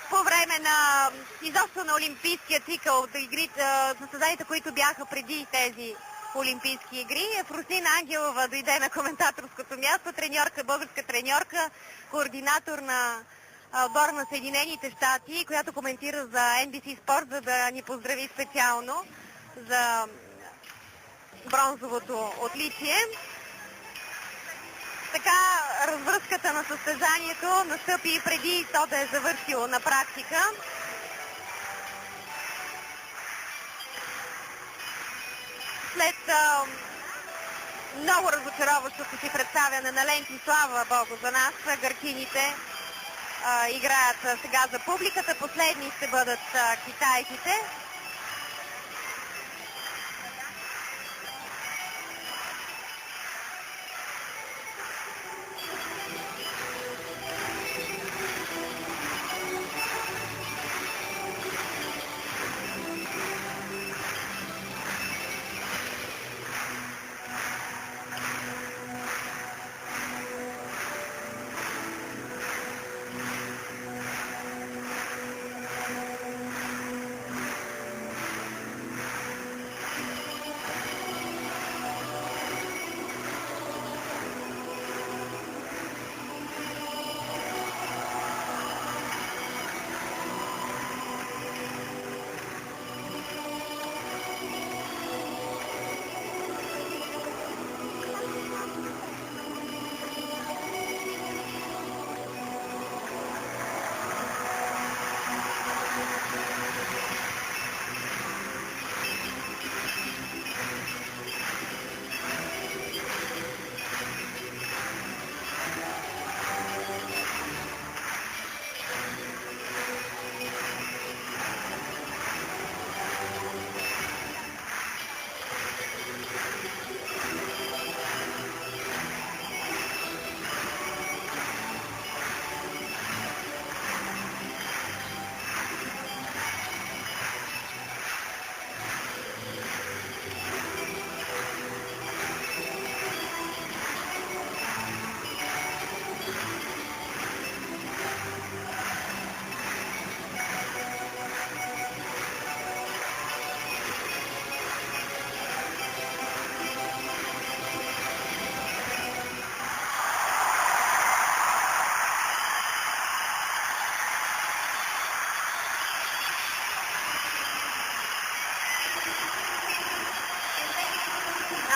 По време на изобщо на олимпийския цикъл от състезанията, които бяха преди тези олимпийски игри, Фросина Ангелова дойде на коментаторското място, треньорка, българска треньорка, координатор на отбора на Съединените щати, която коментира за NBC Спорт, за да ни поздрави специално за бронзовото отличие. Така развръзката на състезанието настъпи преди то да е завършило на практика. След много разочароващото си представяне на ленти, слава Богу за нас, гърчините играят сега за публиката. Последни ще бъдат китайците.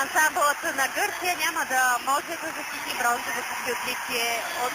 Ансамблът на Гърция няма да може да защити бронзовото си отличие от